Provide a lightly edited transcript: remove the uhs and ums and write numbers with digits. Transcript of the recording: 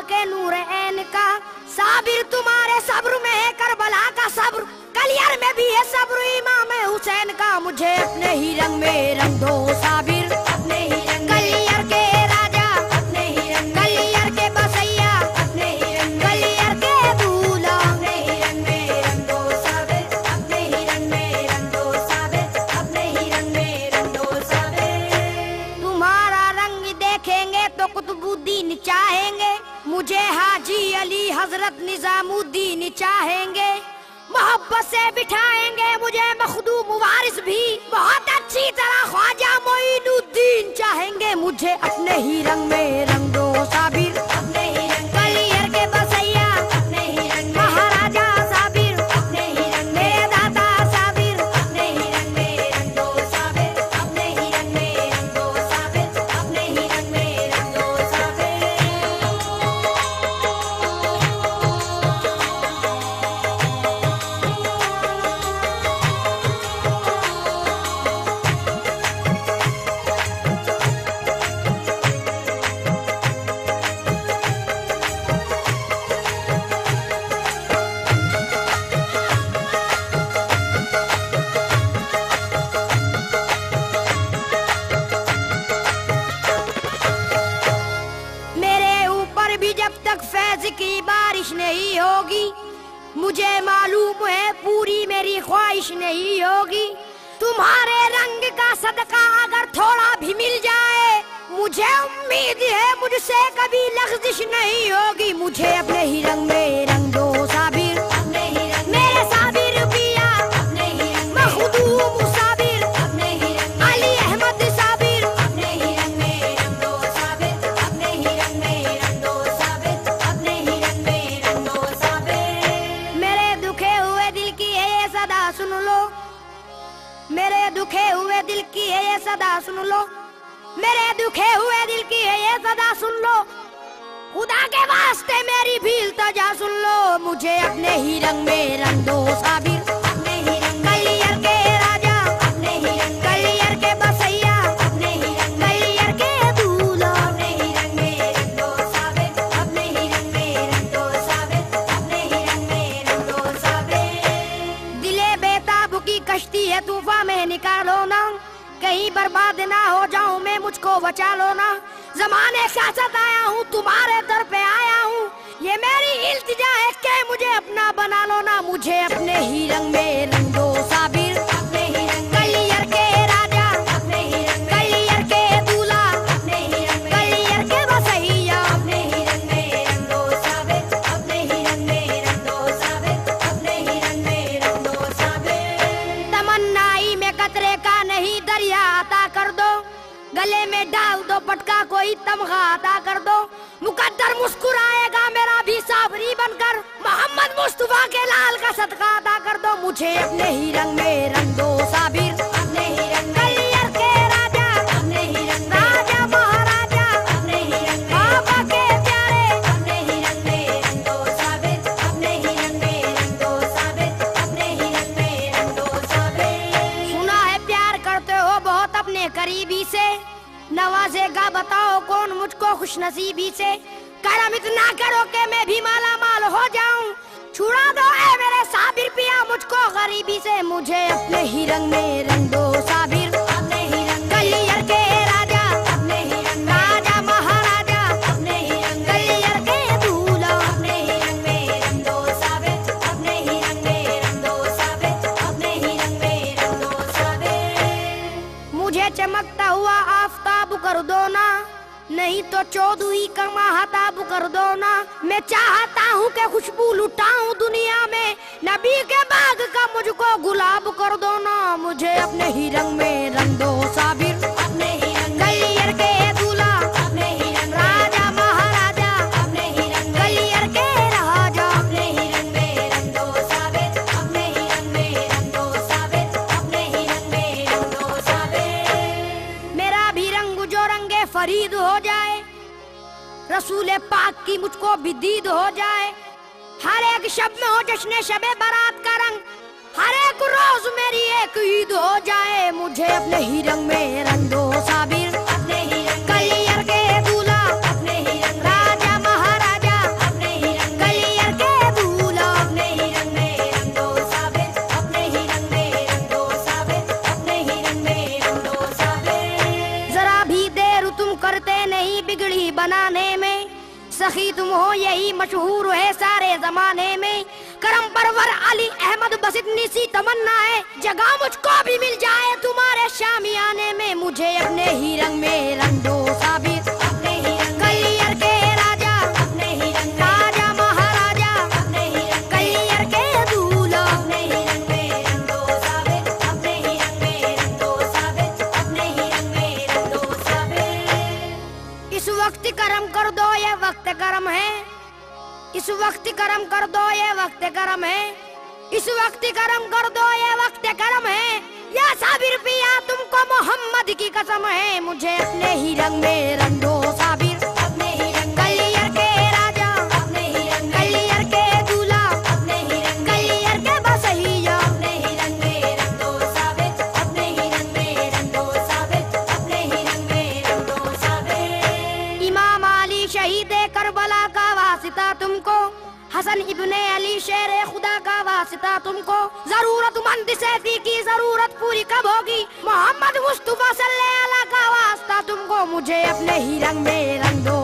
के नूर ऐन का। साबिर तुम्हारे सब्र में है करबला का सब्र, कलियर में भी है सब्र इमाम हुसैन का। मुझे अपने ही रंग में रंग दो साबिर, अपने ही रंग कलियर के राजा, अपने ही रंग कलियर के बसैया, अपने ही रंग कलियर के दूल्हा, अपने ही रंग में रंग दो साबिर, अपने ही रंग में रंग दो साबिर, अपने ही रंग में रंग दो साबिर। तुम्हारा रंग देखेंगे तो कुतुबुद्दीन चाहेंगे, मुझे हाजी अली हजरत निजामुद्दीन चाहेंगे। मोहब्बत से बिठाएंगे मुझे मखदूम वारिस भी, बहुत अच्छी तरह ख्वाजा मोइनुद्दीन चाहेंगे। मुझे अपने ही रंग में रंग दो साबिर, अपने ही रंग कलियर के बसैया, अपने ही रंग महाराजा साबिर, अपने ही रंग में दाता साबिर, अपने ही रंग में रंग दो साबिर, अपने ही रंग में रंग दो साबिर, अपने ही रंग में रंग दो साबिर। की बारिश नहीं होगी, मुझे मालूम है पूरी मेरी ख्वाहिश नहीं होगी। तुम्हारे रंग का सदका अगर थोड़ा भी मिल जाए, मुझे उम्मीद है मुझसे कभी लग़्ज़िश नहीं होगी। मुझे अपने ही रंग में रंग दो साबिर, अपने ही रंग मेरे साबिर पिया, अपने ही रंग मखदूम साबिर, अपने ही रंग अली अहमद साबिर, अपने ही रंग में रंग दो साबिर, अपने ही रंग में रंग दो साबिर, अपने ही रंग में रंग दो साबिर। मेरे दुखे हुए दिल की है ये सदा सुन लो, मेरे दुखे हुए दिल की है ये सदा सुन लो, मेरे दुखे हुए दिल की है ये सदा सुन लो। खुदा के वास्ते मेरी भी इल्तिजा सुन लो। मुझे अपने ही रंग में रंग दो साबिर, अपने ही रंग कलियर के राजा, अपने ही रंग कलियर के बसैया, अपने ही रंग कलियर के दूल्हा, अपने ही रंग में रंग दो साबिर, अपने ही रंग में रंग दो साबिर, अपने ही रंग में रंग दो साबिर। दिले बेताब की कश्ती है तूफान में निकालो ना, कहीं बर्बाद ना हो जाऊं मैं, मुझको बचा लो ना। ज़माने का साथ आया हूँ तुम्हारे दर पे आया हूँ, ये मेरी इल्तिजा है कि मुझे अपना बना लो ना। मुझे अपने ही रंग में रंग दो साबिर, अपने ही रंग कलियर के राजा, अपने ही रंग कलियर के दूल्हा, अपने ही रंग कलियर के बसैया, अपने ही रंग में रंग दो साबिर, अपने ही रंग में रंग दो साबिर, अपने ही रंग में रंग दो साबिर। तमन्नाई में कतरे का नहीं दरिया अता कर दो, गले में डाल दो पटका कोई तमगा अता कर दो। मुकद्दर मुस्कुराएगा मेरा भी साबरी बनकर, मोहम्मद मुस्तफा के लाल का सदका अता कर दो। मुझे अपने ही रंग में रंग दो साबिर, अपने ही रंग कलियर के राजा, अपने ही रंग राजा महाराजा, अपने ही रंग बाबा के प्यारे, अपने ही रंग में रंग दो साबिर, अपने ही रंग में रंग दो साबिर, अपने ही रंग में रंग दो साबिर। सुना है प्यार करते हो बहुत अपने करीबी से, नवाजेगा बताओ कौन मुझको खुशनसीबी से। करम इतना करो कि मैं भी माला माल हो जाऊं, छुड़ा दो ऐ मेरे साबिर पिया मुझको गरीबी से। मुझे अपने ही रंग में रंग दो साबिर, अपने ही रंग कलियर के राजा, अपने ही रंग राजा महाराजा, अपने ही रंग कलियर के दूल्हा, अपने ही रंग में रंग दो साबिर, अपने ही रंग में रंग दो साबिर, अपने ही रंग में रंग दो साबिर। मुझे चमकता हुआ आफताब कर दो ना, नहीं तो चौदहवीं का महताब कर दो ना। मैं चाहता हूँ कि खुशबू लुटाऊं दुनिया में, नबी के बाग का मुझको गुलाब कर दो ना। मुझे अपने ही रंग में रंग दो साबिर, अपने ही रंग कलियर के दूल्हा, अपने ही रंग राजा महाराजा, अपने ही रंग कलियर के राजा, अपने ही रंग में रंग दो साबिर, अपने ही रंग में रंग दो साबिर, अपने ही रंग में रंग दो साबिर। मेरा भी रंग जो रंगे फरीद हो जाए, रसूल पाक की मुझको भी दीद हो जाए। हर एक शब में हो जश्न शबे बारात का रंग, हर एक रोज मेरी एक ईद हो जाए। मुझे अपने ही रंग में रंग दो साबिर, अपने ही रंग कलियर के दूल्हा, अपने ही रंग राजा महाराजा, सखी तुम हो यही मशहूर है सारे जमाने में। करम परवर अली अहमद बस इतनी सी तमन्ना है, जगह मुझको भी मिल जाए तुम्हारे शामियाने में। मुझे अपने ही रंग में रंग दो साबिर, अपने ही रंग कलियर के राजा, अपने ही रंग राजा महाराजा, अपने ही रंग कलियर के दूल्हा, अपने ही रंग में रंग दो साबिर, अपने ही रंग में रंग दो साबिर, अपने ही रंग में रंग दो साबिर। इस वक्त करम कर दो ये वक्त करम है, इस वक्त करम कर दो ये वक्त करम है, इस वक्त करम कर दो ये वक्त करम है। या साबिर पिया तुमको मोहम्मद की कसम है। मुझे अपने ही रंग में रंग दो साबिर, अपने ही रंग कलियर के राजा, अपने ही रंग कलियर के दूल्हा, अपने ही रंग कलियर के बसैया, अपने ही रंग में रंग दो साबिर, अपने ही रंग में रंग दो साबिर, अपने ही रंग में रंग दो साबिर। इमाम अली शहीद करबला का वासिता तुमको, हसन इब्ने अली शेर खुदा का वासिता तुमको। जरूरतमंद सैफी की जरूरत पूरी कब होगी, मोहम्मद मुस्तफा सल्लल्लाहु अलैहि का वास्ता तुमको। मुझे अपने ही रंग में रंग दो